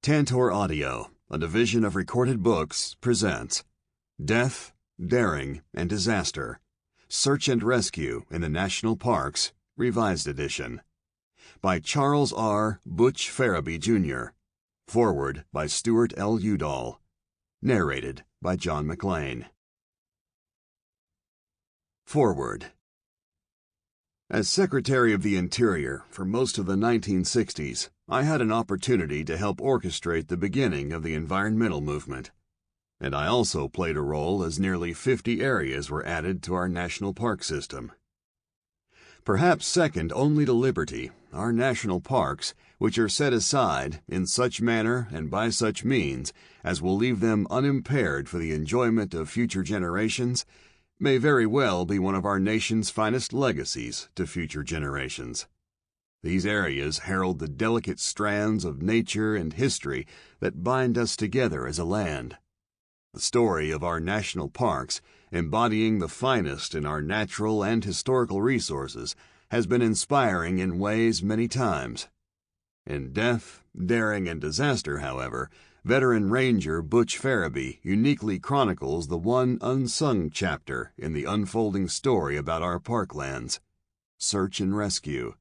Tantor Audio, a division of Recorded Books, presents Death, Daring, and Disaster, Search and Rescue in the National Parks, Revised Edition, by Charles R. Butch Farabee, Jr., foreword by Stuart L. Udall, narrated by John Mclain. Foreword. As Secretary of the Interior for most of the 1960s, I had an opportunity to help orchestrate the beginning of the environmental movement, and I also played a role as nearly 50 areas were added to our national park system. Perhaps second only to liberty, our national parks, which are set aside in such manner and by such means as will leave them unimpaired for the enjoyment of future generations, may very well be one of our nation's finest legacies to future generations. These areas herald the delicate strands of nature and history that bind us together as a land. The story of our national parks, embodying the finest in our natural and historical resources, has been inspiring in ways many times. In Death, Daring, and Disaster, however, veteran ranger Butch Farabee uniquely chronicles the one unsung chapter in the unfolding story about our parklands: search and rescue.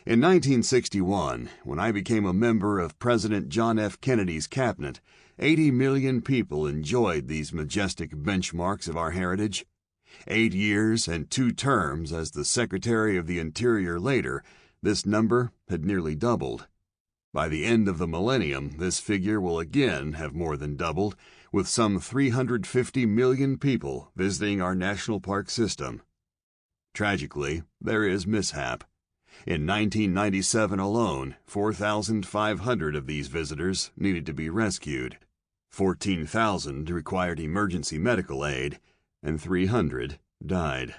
In 1961, when I became a member of President John F. Kennedy's cabinet, 80 million people enjoyed these majestic benchmarks of our heritage. 8 years and 2 terms as the Secretary of the Interior later, this number had nearly doubled. By the end of the millennium, this figure will again have more than doubled, with some 350 million people visiting our national park system. Tragically, there is mishap. In 1997 alone, 4,500 of these visitors needed to be rescued. 14,000 required emergency medical aid, and 300 died.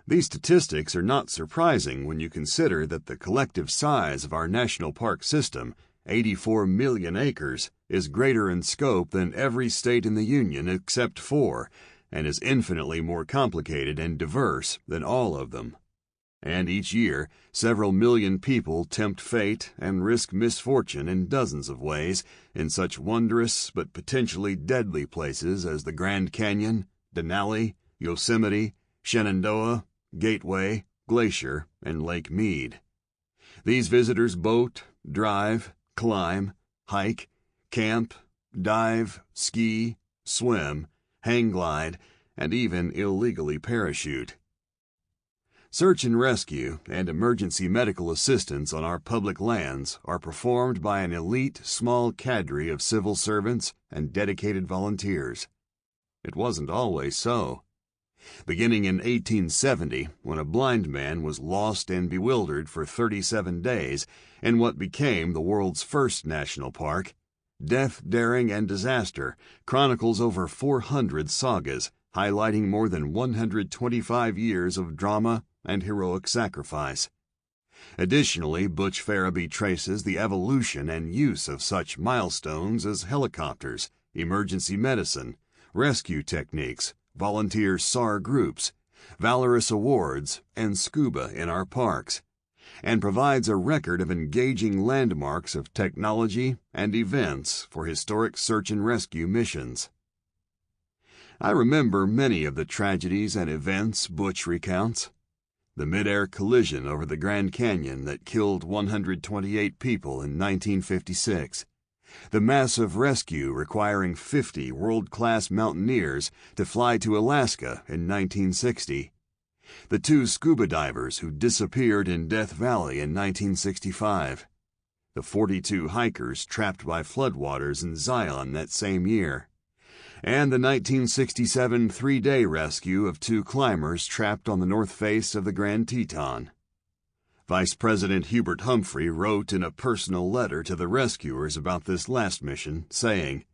These statistics are not surprising when you consider that the collective size of our national park system, 84 million acres, is greater in scope than every state in the Union except 4, and is infinitely more complicated and diverse than all of them. And each year, several million people tempt fate and risk misfortune in dozens of ways in such wondrous but potentially deadly places as the Grand Canyon, Denali, Yosemite, Shenandoah, Gateway, Glacier, and Lake Mead. These visitors boat, drive, climb, hike, camp, dive, ski, swim, hang glide, and even illegally parachute. Search and rescue and emergency medical assistance on our public lands are performed by an elite small cadre of civil servants and dedicated volunteers. It wasn't always so. Beginning in 1870, when a blind man was lost and bewildered for 37 days in what became the world's first national park, Death, Daring, and Disaster chronicles over 400 sagas, highlighting more than 125 years of drama and heroic sacrifice. Additionally, Butch Farabee traces the evolution and use of such milestones as helicopters, emergency medicine, rescue techniques, volunteer SAR groups, valorous awards, and scuba in our parks, and provides a record of engaging landmarks of technology and events for historic search and rescue missions. I remember many of the tragedies and events Butch recounts. The mid-air collision over the Grand Canyon that killed 128 people in 1956. The massive rescue requiring 50 world-class mountaineers to fly to Alaska in 1960. The 2 scuba divers who disappeared in Death Valley in 1965. The 42 hikers trapped by floodwaters in Zion that same year. And the 1967 3-day rescue of 2 climbers trapped on the north face of the Grand Teton. Vice President Hubert Humphrey wrote in a personal letter to the rescuers about this last mission, saying,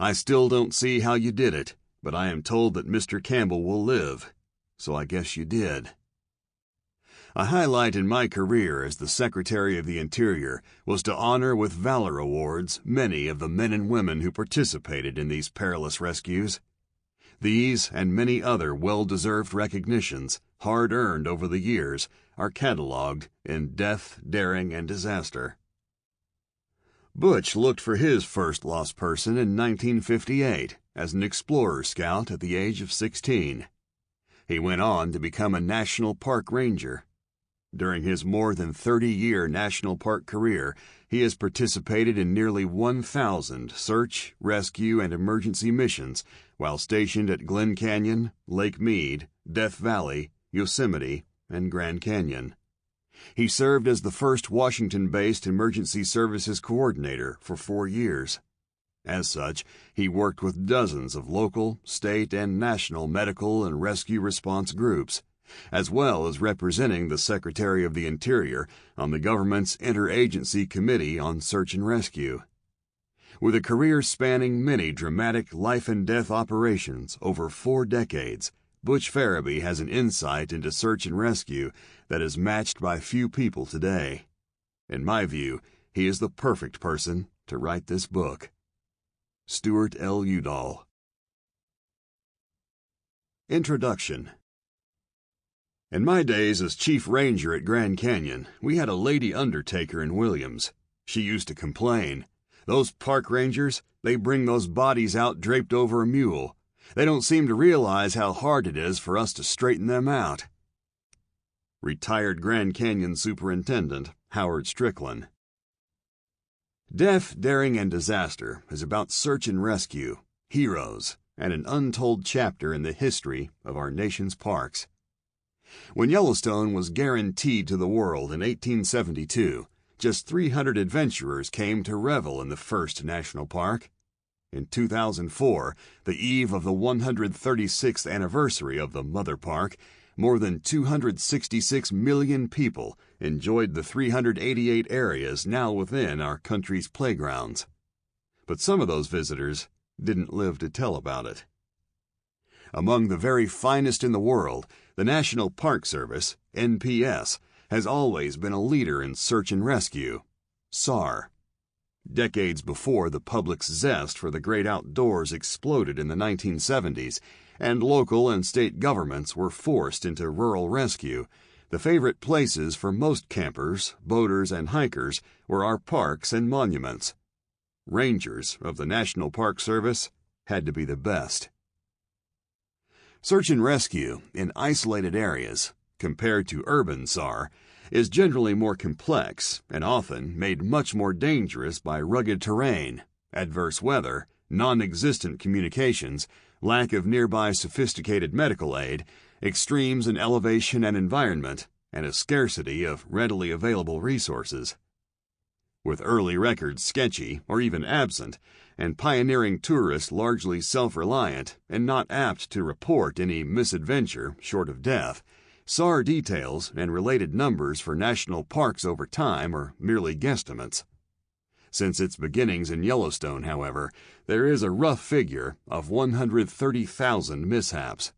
"I still don't see how you did it, but I am told that Mr. Campbell will live, so I guess you did." A highlight in my career as the Secretary of the Interior was to honor with Valor Awards many of the men and women who participated in these perilous rescues. These and many other well-deserved recognitions, hard-earned over the years, are cataloged in Death, Daring, and Disaster. Butch looked for his first lost person in 1958 as an explorer scout at the age of 16. He went on to become a national park ranger. During his more than 30-year national park career, he has participated in nearly 1,000 search, rescue, and emergency missions while stationed at Glen Canyon, Lake Mead, Death Valley, Yosemite, and Grand Canyon. He served as the first Washington-based emergency services coordinator for 4 years. As such, he worked with dozens of local, state, and national medical and rescue response groups, as well as representing the Secretary of the Interior on the government's Interagency Committee on Search and Rescue. With a career spanning many dramatic life-and-death operations over 4 decades, Butch Farabee has an insight into search and rescue that is matched by few people today. In my view, he is the perfect person to write this book. Stuart L. Udall. Introduction. In my days as chief ranger at Grand Canyon, we had a lady undertaker in Williams. She used to complain, "Those park rangers, they bring those bodies out draped over a mule. They don't seem to realize how hard it is for us to straighten them out." Retired Grand Canyon Superintendent Howard Strickland. Death, Daring, and Disaster is about search and rescue, heroes, and an untold chapter in the history of our nation's parks. When Yellowstone was guaranteed to the world in 1872, just 300 adventurers came to revel in the first national park. In 2004, the eve of the 136th anniversary of the Mother Park, more than 266 million people enjoyed the 388 areas now within our country's playgrounds. But some of those visitors didn't live to tell about it. Among the very finest in the world, the National Park Service, NPS, has always been a leader in search and rescue, SAR. Decades before the public's zest for the great outdoors exploded in the 1970s, and local and state governments were forced into rural rescue, the favorite places for most campers, boaters, and hikers were our parks and monuments. Rangers of the National Park Service had to be the best. Search and rescue in isolated areas, compared to urban SAR, is generally more complex and often made much more dangerous by rugged terrain, adverse weather, non-existent communications, lack of nearby sophisticated medical aid, extremes in elevation and environment, and a scarcity of readily available resources. With early records sketchy or even absent, and pioneering tourists largely self-reliant and not apt to report any misadventure short of death, SAR details and related numbers for national parks over time are merely guesstimates. Since its beginnings in Yellowstone, however, there is a rough figure of 130,000 mishaps.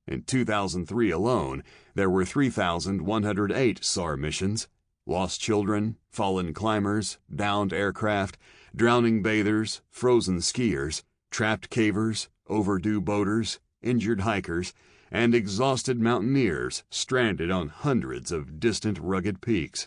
In 2003 alone, there were 3,108 SAR missions. Lost children, fallen climbers, downed aircraft, drowning bathers, frozen skiers, trapped cavers, overdue boaters, injured hikers, and exhausted mountaineers stranded on hundreds of distant rugged peaks.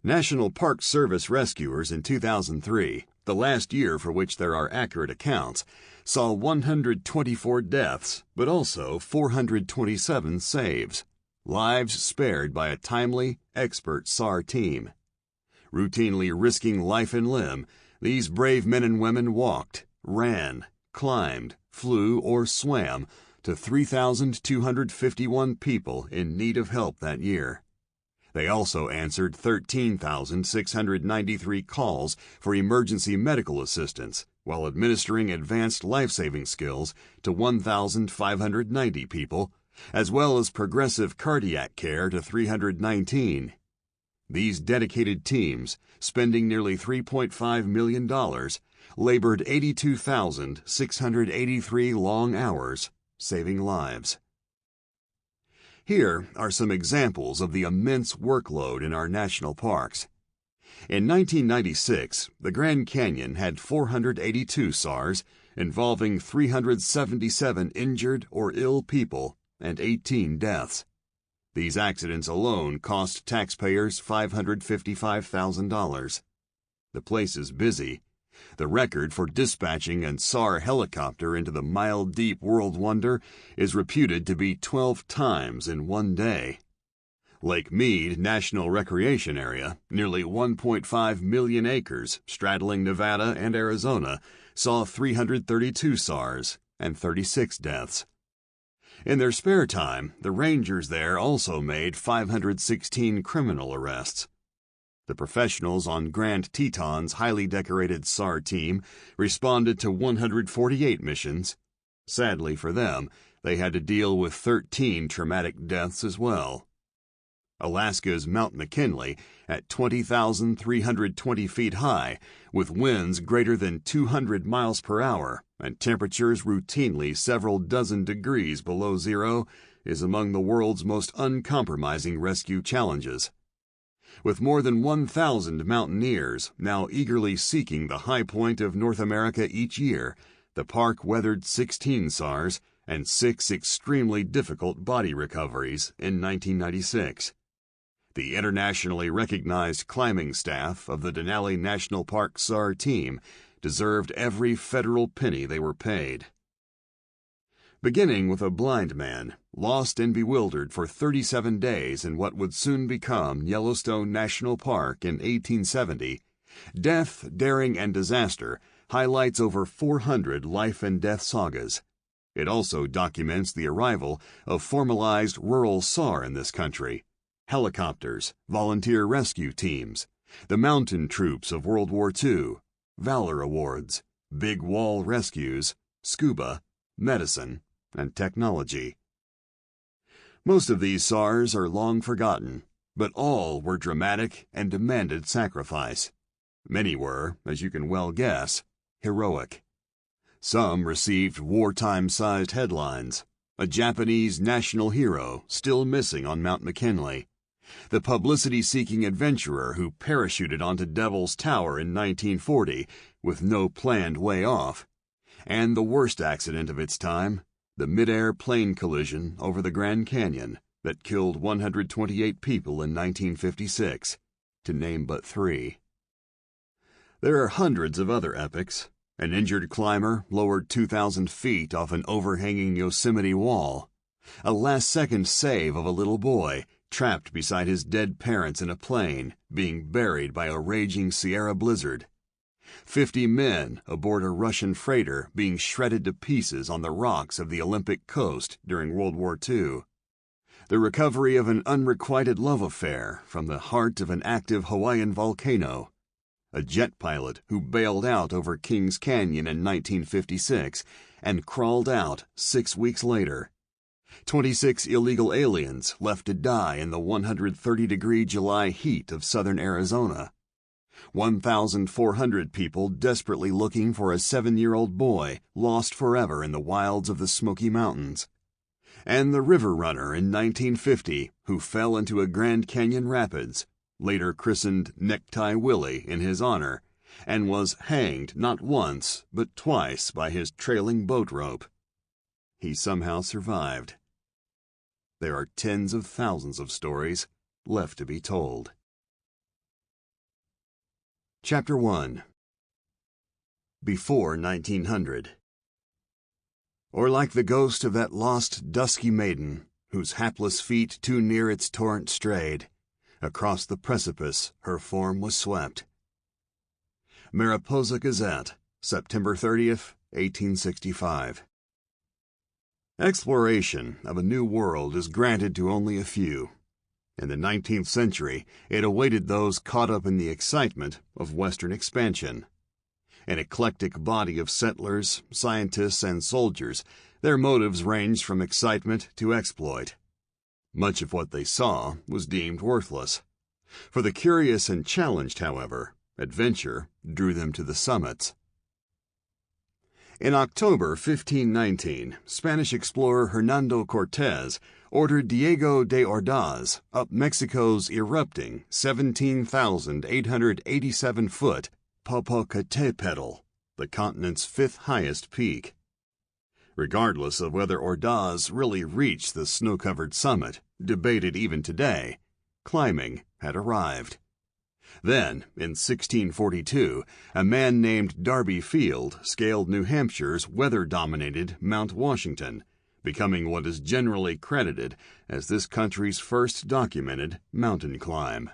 National Park Service rescuers in 2003, the last year for which there are accurate accounts, saw 124 deaths, but also 427 saves. Lives spared by a timely, expert SAR team. Routinely risking life and limb, these brave men and women walked, ran, climbed, flew, or swam to 3,251 people in need of help that year. They also answered 13,693 calls for emergency medical assistance while administering advanced life-saving skills to 1,590 people, as well as progressive cardiac care to 319. These dedicated teams, spending nearly $3.5 million, labored 82,683 long hours, saving lives. Here are some examples of the immense workload in our national parks. In 1996, the Grand Canyon had 482 SARs, involving 377 injured or ill people and 18 deaths. These accidents alone cost taxpayers $555,000. The place is busy. The record for dispatching an SAR helicopter into the mile-deep world wonder is reputed to be 12 times in one day. Lake Mead National Recreation Area, nearly 1.5 million acres straddling Nevada and Arizona, saw 332 SARs and 36 deaths. In their spare time, the rangers there also made 516 criminal arrests. The professionals on Grand Teton's highly decorated SAR team responded to 148 missions. Sadly for them, they had to deal with 13 traumatic deaths as well. Alaska's Mount McKinley, at 20,320 feet high, with winds greater than 200 miles per hour and temperatures routinely several dozen degrees below zero, is among the world's most uncompromising rescue challenges. With more than 1,000 mountaineers now eagerly seeking the high point of North America each year, the park weathered 16 SARs and 6 extremely difficult body recoveries in 1996. The internationally recognized climbing staff of the Denali National Park SAR team deserved every federal penny they were paid. Beginning with a blind man, lost and bewildered for 37 days in what would soon become Yellowstone National Park in 1870, Death, Daring, and Disaster highlights over 400 life and death sagas. It also documents the arrival of formalized rural SAR in this country, helicopters, volunteer rescue teams, the mountain troops of World War II, Valor Awards, big wall rescues, scuba, medicine, and technology. Most of these SARs are long forgotten, but all were dramatic and demanded sacrifice. Many were, as you can well guess, heroic. Some received wartime-sized headlines. A Japanese national hero still missing on Mount McKinley. The publicity-seeking adventurer who parachuted onto Devil's Tower in 1940 with no planned way off. And the worst accident of its time, the mid-air plane collision over the Grand Canyon that killed 128 people in 1956, to name but 3. There are hundreds of other epics. An injured climber lowered 2,000 feet off an overhanging Yosemite wall. A last-second save of a little boy trapped beside his dead parents in a plane, being buried by a raging Sierra blizzard. 50 men aboard a Russian freighter being shredded to pieces on the rocks of the Olympic coast during World War II. The recovery of an unrequited love affair from the heart of an active Hawaiian volcano. A jet pilot who bailed out over Kings Canyon in 1956 and crawled out 6 weeks later. 26 illegal aliens left to die in the 130-degree July heat of southern Arizona. 1,400 people desperately looking for a 7-year-old boy lost forever in the wilds of the Smoky Mountains. And the river runner in 1950 who fell into a Grand Canyon rapids, later christened Necktie Willie in his honor, and was hanged not once but twice by his trailing boat rope. He somehow survived. There are tens of thousands of stories left to be told. Chapter 1. Before 1900. Or like the ghost of that lost dusky maiden, whose hapless feet too near its torrent strayed, across the precipice her form was swept. Mariposa Gazette, September 30th, 1865. Exploration of a new world is granted to only a few. In the 19th century, it awaited those caught up in the excitement of Western expansion. An eclectic body of settlers, scientists, and soldiers, their motives ranged from excitement to exploit. Much of what they saw was deemed worthless. For the curious and challenged, however, adventure drew them to the summits. In October 1519, Spanish explorer Hernando Cortés ordered Diego de Ordaz up Mexico's erupting 17,887-foot Popocatépetl, the continent's 5th highest peak. Regardless of whether Ordaz really reached the snow-covered summit, debated even today, climbing had arrived. Then, in 1642, a man named Darby Field scaled New Hampshire's weather-dominated Mount Washington, becoming what is generally credited as this country's first documented mountain climb.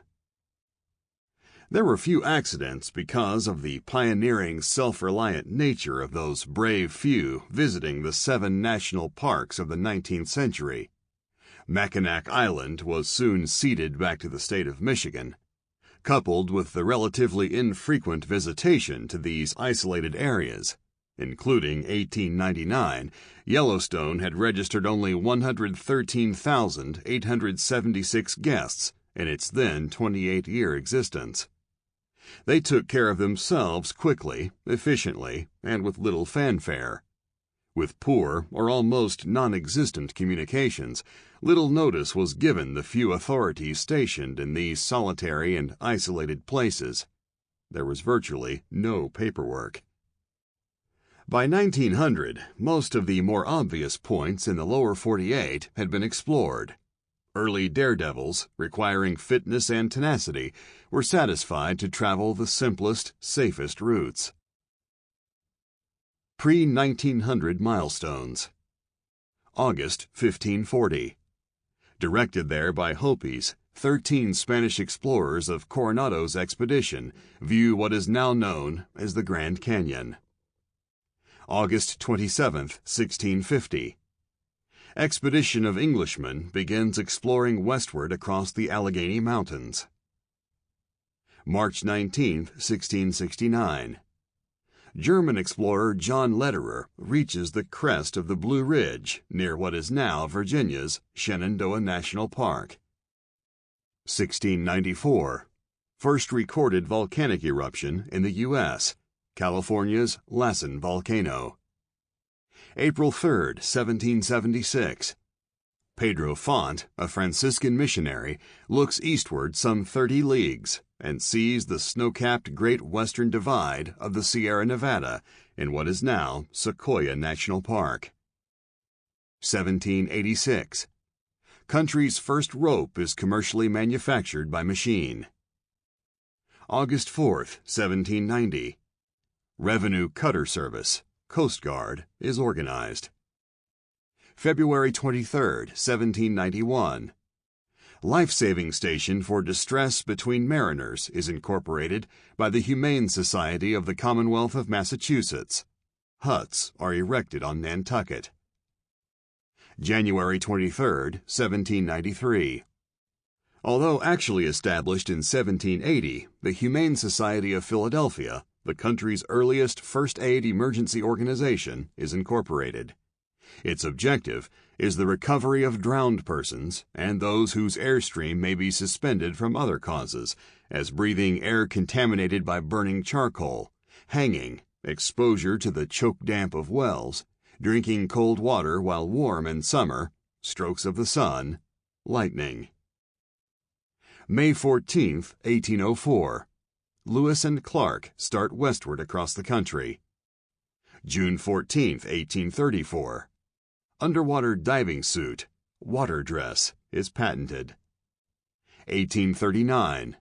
There were few accidents because of the pioneering, self-reliant nature of those brave few visiting the 7 national parks of the 19th century. Mackinac Island was soon ceded back to the state of Michigan. Coupled with the relatively infrequent visitation to these isolated areas, including 1899, Yellowstone had registered only 113,876 guests in its then 28-year existence. They took care of themselves quickly, efficiently, and with little fanfare. With poor or almost non-existent communications, little notice was given the few authorities stationed in these solitary and isolated places. There was virtually no paperwork. By 1900, most of the more obvious points in the lower 48 had been explored. Early daredevils, requiring fitness and tenacity, were satisfied to travel the simplest, safest routes. Pre-1900 milestones. August 1540. Directed there by Hopis, 13 Spanish explorers of Coronado's expedition view what is now known as the Grand Canyon. August 27, 1650. Expedition of Englishmen begins exploring westward across the Allegheny Mountains. March 19, 1669. German explorer John Lederer reaches the crest of the Blue Ridge near what is now Virginia's Shenandoah National Park. 1694. First recorded volcanic eruption in the U.S., California's Lassen volcano. April 3, 1776. Pedro Font, a Franciscan missionary, looks eastward some 30 leagues and sees the snow-capped Great Western Divide of the Sierra Nevada in what is now Sequoia National Park. 1786. Country's first rope is commercially manufactured by machine. August 4, 1790. Revenue Cutter Service, Coast Guard, is organized. February 23, 1791. Life-saving station for distress between mariners is incorporated by the Humane Society of the Commonwealth of Massachusetts. Huts are erected on Nantucket. January 23, 1793. Although actually established in 1780, the Humane Society of Philadelphia, the country's earliest first aid emergency organization, is incorporated. Its objective is the recovery of drowned persons and those whose airstream may be suspended from other causes, as breathing air contaminated by burning charcoal, hanging, exposure to the choke damp of wells, drinking cold water while warm in summer, strokes of the sun, lightning. May 14, 1804. Lewis and Clark start westward across the country. June 14, 1834. Underwater diving suit, water dress, is patented. 1839.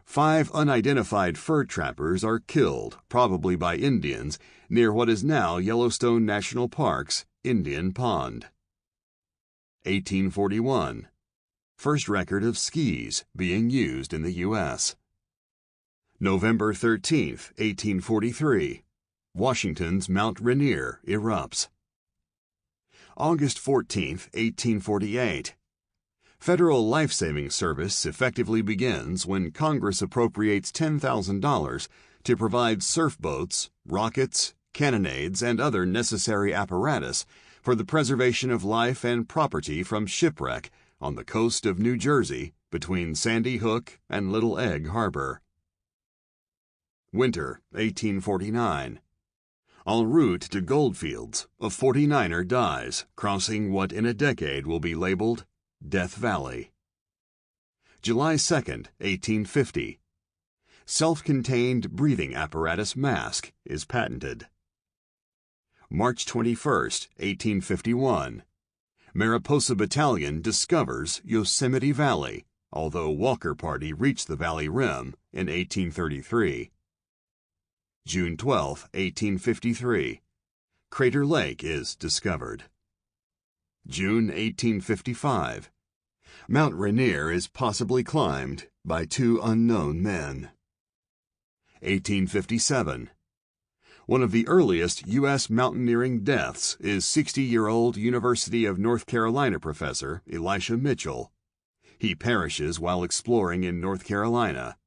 5 unidentified fur trappers are killed, probably by Indians, near what is now Yellowstone National Park's Indian Pond. 1841. First record of skis being used in the U.S. November 13, 1843. Washington's Mount Rainier erupts. August 14, 1848. Federal life-saving service effectively begins when Congress appropriates $10,000 to provide surf boats, rockets, cannonades, and other necessary apparatus for the preservation of life and property from shipwreck on the coast of New Jersey between Sandy Hook and Little Egg Harbor. Winter, 1849. En route to Goldfields, a 49er dies, crossing what in a decade will be labeled Death Valley. July 2, 1850. Self-contained breathing apparatus mask is patented. March 21, 1851. Mariposa Battalion discovers Yosemite Valley, although Walker Party reached the valley rim in 1833. June 12, 1853. Crater Lake is discovered. June 1855. Mount Rainier is possibly climbed by two unknown men. 1857. One of the earliest U.S. mountaineering deaths is 60-year-old University of North Carolina professor Elisha Mitchell. He perishes while exploring in North Carolina.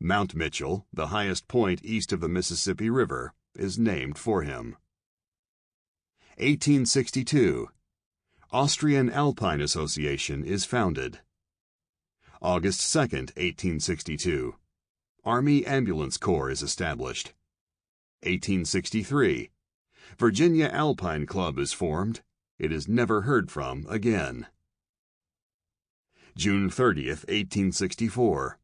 Mount Mitchell, the highest point east of the Mississippi River, is named for him. 1862. Austrian Alpine Association is founded. August 2, 1862. Army Ambulance Corps is established. 1863. Virginia Alpine Club is formed. It is never heard from again. June 30, 1864.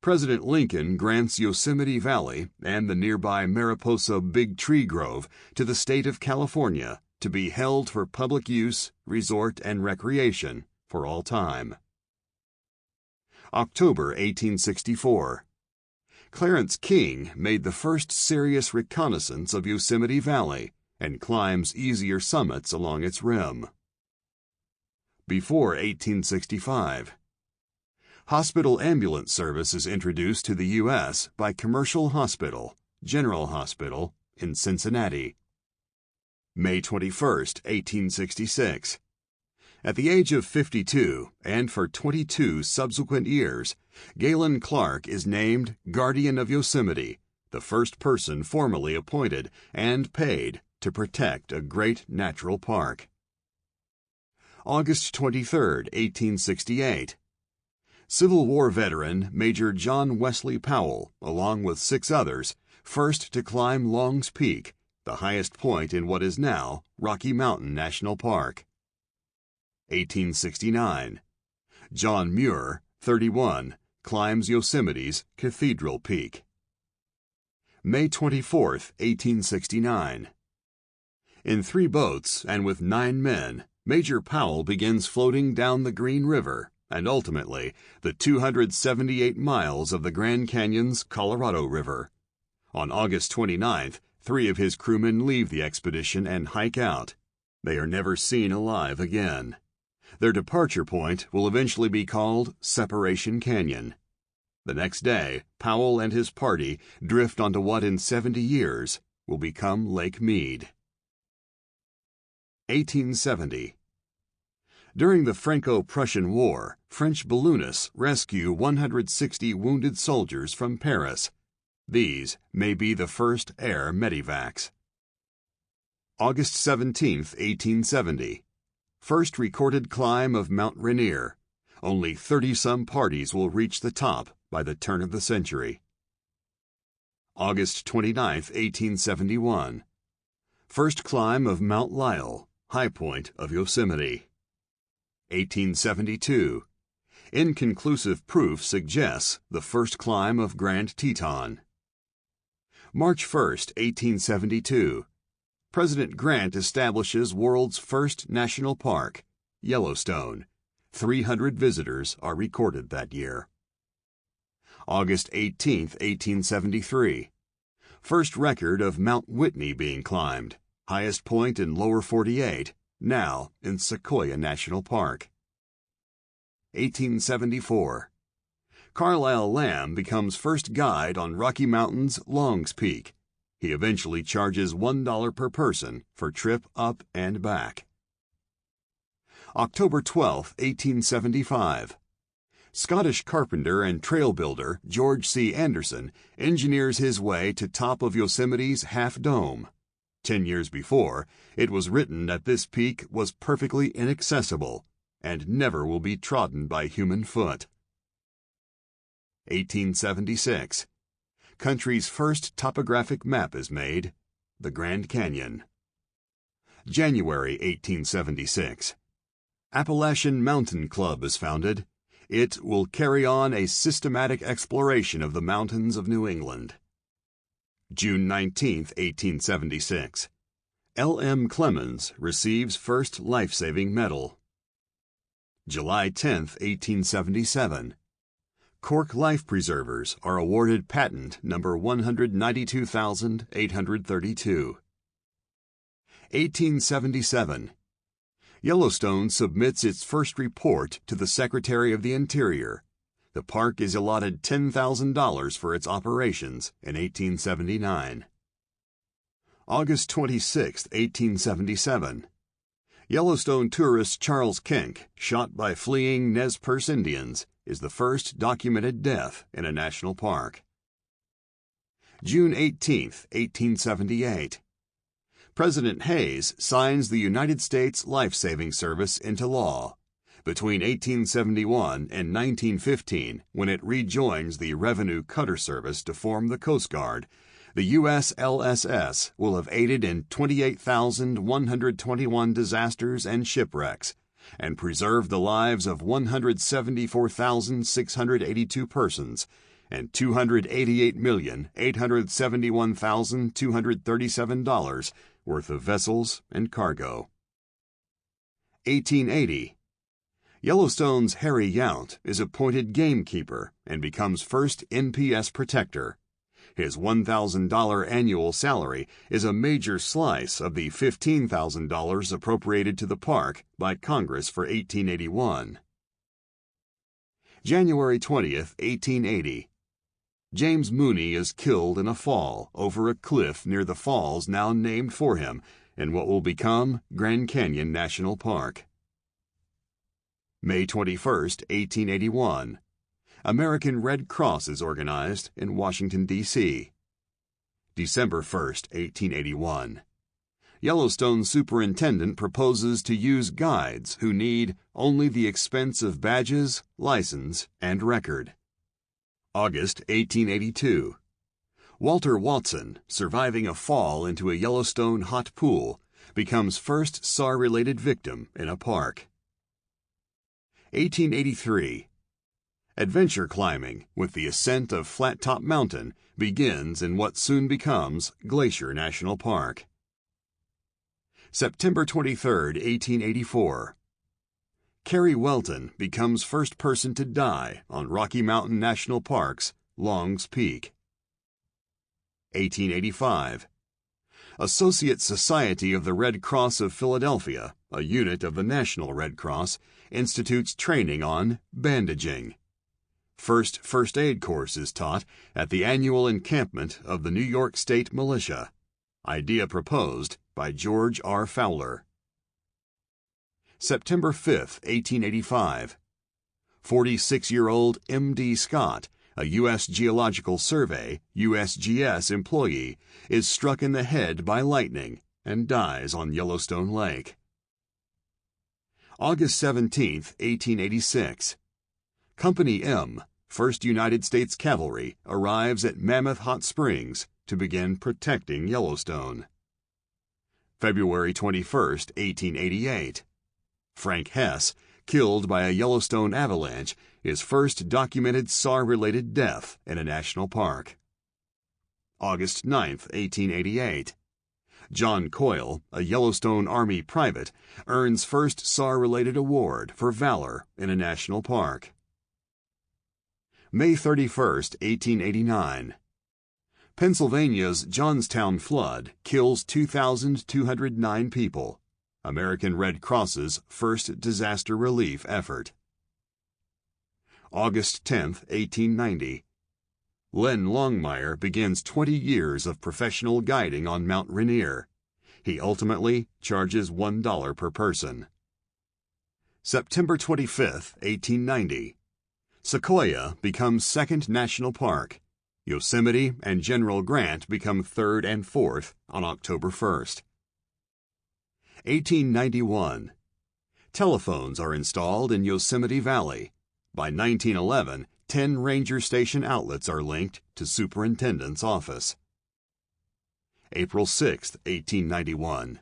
President Lincoln grants Yosemite Valley and the nearby Mariposa Big Tree Grove to the state of California to be held for public use, resort, and recreation for all time. October 1864. Clarence King made the first serious reconnaissance of Yosemite Valley and climbs easier summits along its rim. Before 1865. Hospital ambulance service is introduced to the U.S. by Commercial Hospital, General Hospital, in Cincinnati. May 21, 1866. At the age of 52, and for 22 subsequent years, Galen Clark is named Guardian of Yosemite, the first person formally appointed and paid to protect a great natural park. August 23, 1868. Civil War veteran Major John Wesley Powell, along with 6 others, first to climb Long's Peak, the highest point in what is now Rocky Mountain National Park. 1869. John Muir, 31, climbs Yosemite's Cathedral Peak. May 24, 1869. In 3 boats and with 9 men, Major Powell begins floating down the Green River and ultimately the 278 miles of the Grand Canyon's Colorado River. On August 29th, 3 of his crewmen leave the expedition and hike out. They are never seen alive again. Their departure point will eventually be called Separation Canyon. The next day, Powell and his party drift onto what in 70 years will become Lake Mead. 1870. During the Franco-Prussian War, French balloonists rescue 160 wounded soldiers from Paris. These may be the first air medivacs. August 17, 1870. First recorded climb of Mount Rainier. Only 30-some parties will reach the top by the turn of the century. August 29, 1871. First climb of Mount Lyell, high point of Yosemite. 1872. Inconclusive proof suggests the first climb of Grand Teton. March 1, 1872. President Grant establishes world's first national park, Yellowstone. 300 visitors are recorded that year. August 18, 1873. First record of Mount Whitney being climbed, highest point in lower 48, now in Sequoia National Park. 1874. Carlisle Lamb becomes first guide on Rocky Mountain's Long's Peak. He eventually charges $1 per person for trip up and back. October 12, 1875. Scottish carpenter and trail builder George C. Anderson engineers his way to top of Yosemite's Half Dome. 10 years before, it was written that this peak was perfectly inaccessible and never will be trodden by human foot. 1876. Country's first topographic map is made, the Grand Canyon. January 1876. Appalachian Mountain Club is founded. It will carry on a systematic exploration of the mountains of New England. June 19, 1876. L. M. Clemens receives first life-saving medal. July 10, 1877. Cork life preservers are awarded patent number 192,832. 1877. Yellowstone submits its first report to the Secretary of the Interior. The park is allotted $10,000 for its operations in 1879. August 26, 1877. Yellowstone tourist Charles Kenck, shot by fleeing Nez Perce Indians, is the first documented death in a national park. June 18, 1878. President Hayes signs the United States Life-Saving Service into law. Between 1871 and 1915, when it rejoins the Revenue Cutter Service to form the Coast Guard, the USLSS will have aided in 28,121 disasters and shipwrecks, and preserved the lives of 174,682 persons and $288,871,237 worth of vessels and cargo. 1880. Yellowstone's Harry Yount is appointed gamekeeper and becomes first NPS protector. His $1,000 annual salary is a major slice of the $15,000 appropriated to the park by Congress for 1881. January 20, 1880. James Mooney is killed in a fall over a cliff near the falls now named for him in what will become Grand Canyon National Park. May 21, 1881. American Red Cross is organized in Washington, D.C. December 1, 1881. Yellowstone superintendent proposes to use guides who need only the expense of badges, license, and record. August 1882. Walter Watson, surviving a fall into a Yellowstone hot pool, becomes first SAR-related victim in a park. 1883. Adventure climbing with the ascent of Flat Top Mountain begins in what soon becomes Glacier National Park. September 23, 1884. Carrie Welton becomes first person to die on Rocky Mountain National Park's Long's Peak. 1885. Associate Society of the Red Cross of Philadelphia, a unit of the National Red Cross, institutes training on bandaging. First aid course is taught at the annual encampment of the New York State Militia. Idea proposed by George R. Fowler. September 5, 1885. 46-year-old M.D. Scott, a U.S. Geological Survey (USGS) employee, is struck in the head by lightning and dies on Yellowstone Lake. August 17, 1886. Company M, 1st United States Cavalry, arrives at Mammoth Hot Springs to begin protecting Yellowstone. February 21, 1888. Frank Hess, killed by a Yellowstone avalanche, is first documented SAR-related death in a national park. August 9, 1888. John Coyle, a Yellowstone Army private, earns first SAR-related award for valor in a national park. May 31, 1889. Pennsylvania's Johnstown flood kills 2,209 people. American Red Cross's first disaster relief effort. August 10, 1890. Len Longmire begins 20 years of professional guiding on Mount Rainier. He ultimately charges $1 per person. September 25, 1890. Sequoia becomes 2nd National Park. Yosemite and General Grant become 3rd and 4th on October 1st. 1891. Telephones are installed in Yosemite Valley. By 1911, 10 ranger station outlets are linked to Superintendent's office. April 6, 1891.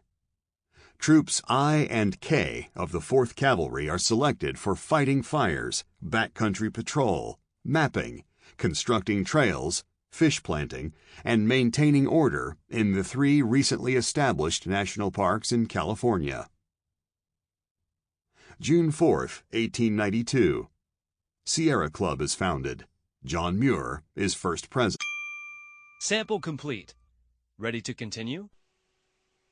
Troops I and K of the 4th Cavalry are selected for fighting fires, backcountry patrol, mapping, constructing trails, fish planting, and maintaining order in the 3 recently established national parks in California. June 4, 1892. Sierra Club is founded. John Muir is first president. Sample complete. Ready to continue?